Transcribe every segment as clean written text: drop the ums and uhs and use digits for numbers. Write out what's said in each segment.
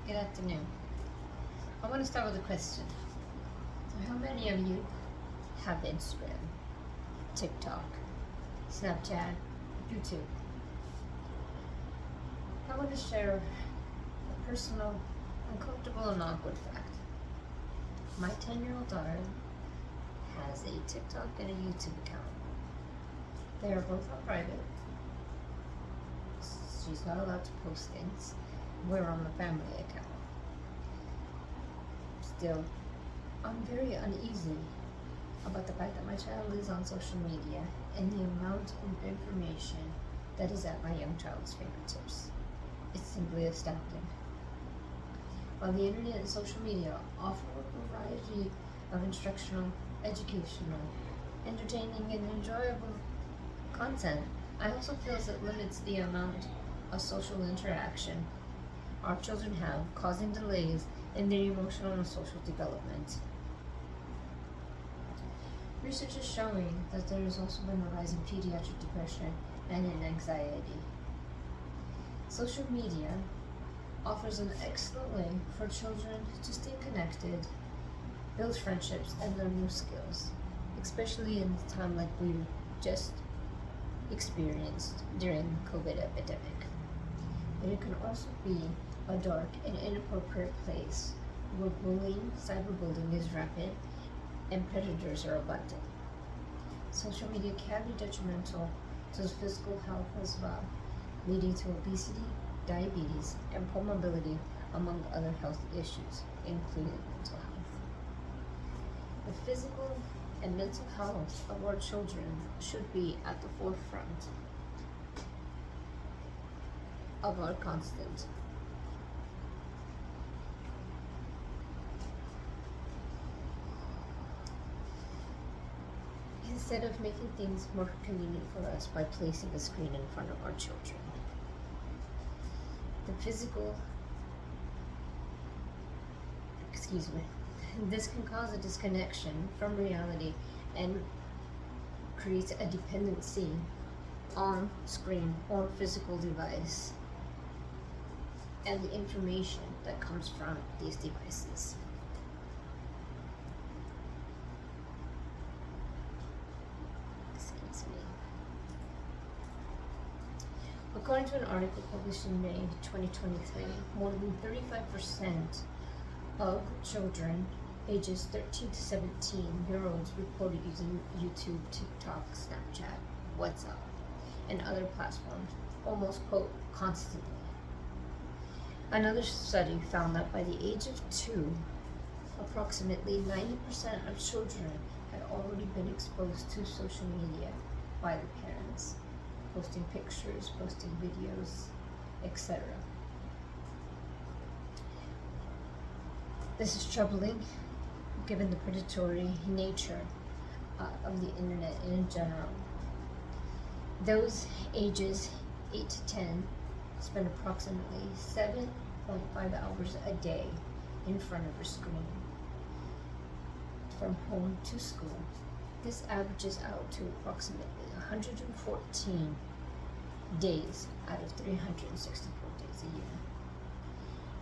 Good afternoon. I want to start with a question. So, how many of you have Instagram, TikTok, Snapchat, YouTube? I want to share a personal, uncomfortable, and awkward fact. My 10-year-old daughter has a TikTok and a YouTube account. They are both on private. She's not allowed to post things. We're on the family account. Still, I'm very uneasy about the fact that my child is on social media and the amount of information that is at my young child's fingertips. It's simply astounding. While the internet and social media offer a variety of instructional, educational, entertaining, and enjoyable content, I also feel it limits the amount of social interaction our children have, causing delays in their emotional and social development. Research is showing that there has also been a rise in pediatric depression and in anxiety. Social media offers an excellent way for children to stay connected, build friendships, and learn new skills, especially in a time like we just experienced during the COVID epidemic. But it can also be a dark and inappropriate place where bullying, cyberbullying is rampant, and predators are abundant. Social media can be detrimental to physical health as well, leading to obesity, diabetes, and poor mobility, among other health issues, including mental health. The physical and mental health of our children should be at the forefront of our constant. Instead of making things more convenient for us by placing a screen in front of our children. This can cause a disconnection from reality and creates a dependency on screen or physical device and the information that comes from these devices. According to an article published in May 2023, more than 35% of children ages 13 to 17-year-olds reported using YouTube, TikTok, Snapchat, WhatsApp, and other platforms almost, quote, constantly. Another study found that by the age of 2, approximately 90% of children had already been exposed to social media by the parents, posting pictures, posting videos, etc. This is troubling given the predatory nature of the internet in general. Those ages 8 to 10 spend approximately 7.5 hours a day in front of a screen from home to school. This averages out to approximately 114 days out of 364 days a year.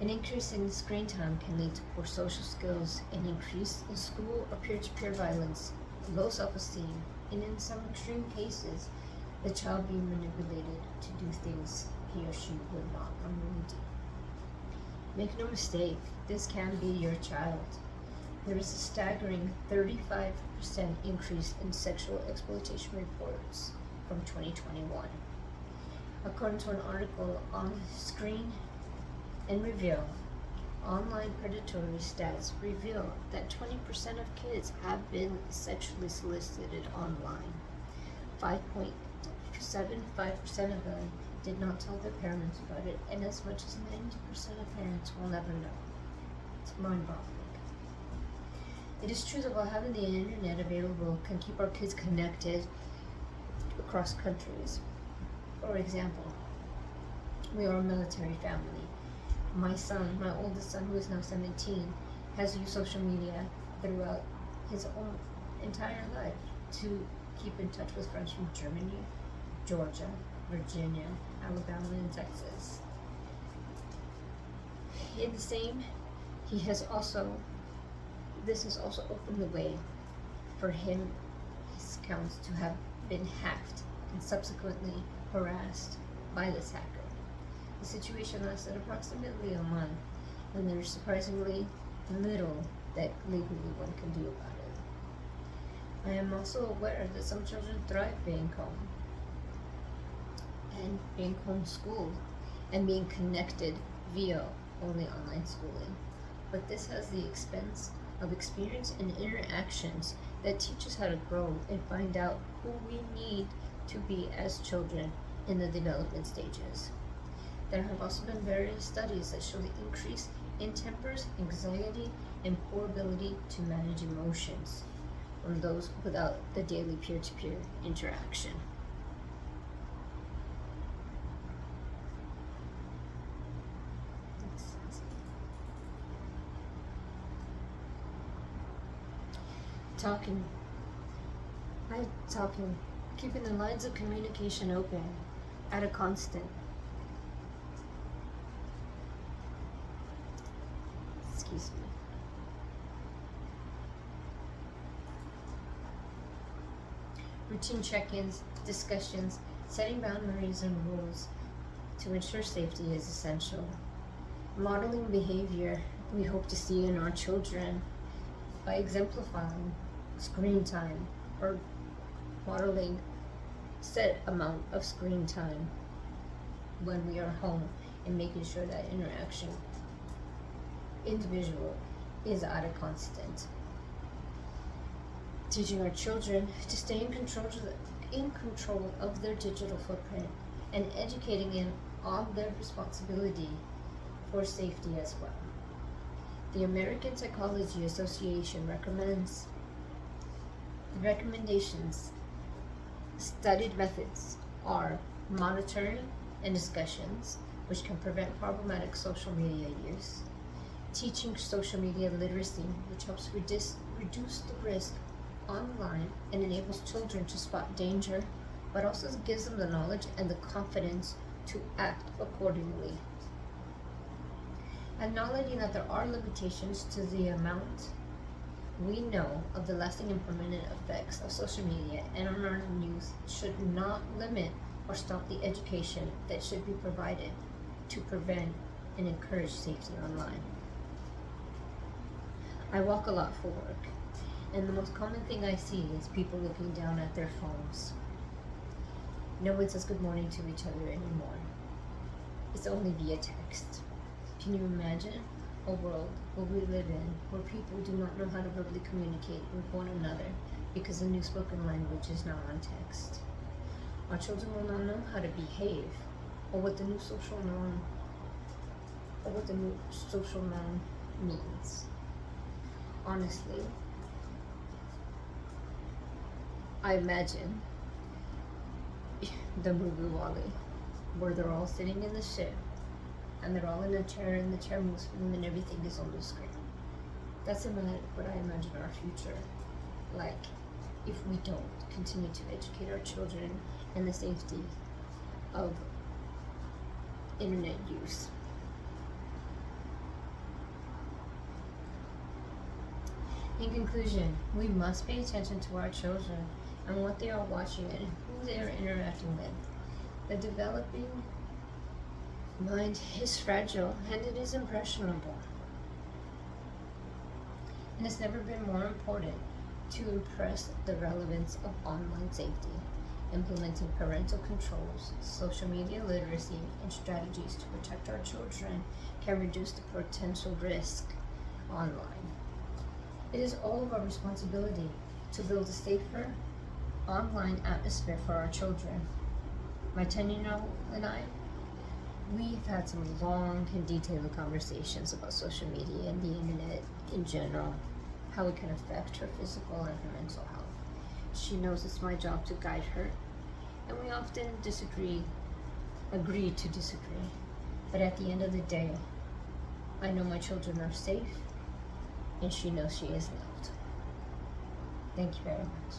An increase in screen time can lead to poor social skills, an increase in school or peer-to-peer violence, low self-esteem, and in some extreme cases, the child being manipulated to do things he or she would not normally do. Make no mistake, this can be your child. There is a staggering 35% increase in sexual exploitation reports from 2021. According to an article on Screen and Reveal, online predatory stats reveal that 20% of kids have been sexually solicited online. 5.75% of them did not tell their parents about it, and as much as 90% of parents will never know. It's mind-boggling. It is true that while having the internet available can keep our kids connected across countries. For example, we are a military family. My oldest son, who is now 17, has used social media throughout his own entire life to keep in touch with friends from Germany, Georgia, Virginia, Alabama, and Texas. In the same, he has also, this has also opened the way for him, his accounts to have been hacked and subsequently harassed by this hacker. The situation lasted approximately a month, and there's surprisingly little that legally one can do about it. I am also aware that some children thrive being home and being homeschooled and being connected via only online schooling. But this has the expense of experience and interactions that teach us how to grow and find out who we need to be as children in the development stages. There have also been various studies that show the increase in tempers, anxiety, and poor ability to manage emotions from those without the daily peer-to-peer interaction. Talking, keeping the lines of communication open at a constant. Excuse me. Routine check-ins, discussions, setting boundaries and rules to ensure safety is essential. Modeling behavior we hope to see in our children by exemplifying screen time or modeling set amount of screen time when we are home and making sure that interaction individual is at a constant. Teaching our children to stay in control of their digital footprint and educating them on their responsibility for safety as well. The American Psychology Association recommends the recommendations. Studied methods are monitoring and discussions, which can prevent problematic social media use, teaching social media literacy, which helps reduce the risk online and enables children to spot danger, but also gives them the knowledge and the confidence to act accordingly. Acknowledging that there are limitations to the amount we know of the lasting and permanent effects of social media and on our youth should not limit or stop the education that should be provided to prevent and encourage safety online. I walk a lot for work, and the most common thing I see is people looking down at their phones. No one says good morning to each other anymore. It's only via text. Can you imagine a world where we live in where people do not know how to verbally communicate with one another because the new spoken language is now on text? Our children will not know how to behave or what the new social norm means. Honestly, I imagine the movie WALL-E, where they're all sitting in the ship and they're all in a chair and the chair moves for them and everything is on the screen. That's what I imagine our future like if we don't continue to educate our children in the safety of internet use. In conclusion, we must pay attention to our children and what they are watching and who they are interacting with. The developing mind is fragile and it is impressionable. And it's never been more important to impress the relevance of online safety, implementing parental controls, social media literacy, and strategies to protect our children can reduce the potential risk online. It is all of our responsibility to build a safer online atmosphere for our children. My 10-year-old and I, we've had some long and detailed conversations about social media and the internet in general, how it can affect her physical and her mental health. She knows it's my job to guide her, and we often agree to disagree. But at the end of the day, I know my children are safe, and she knows she is loved. Thank you very much.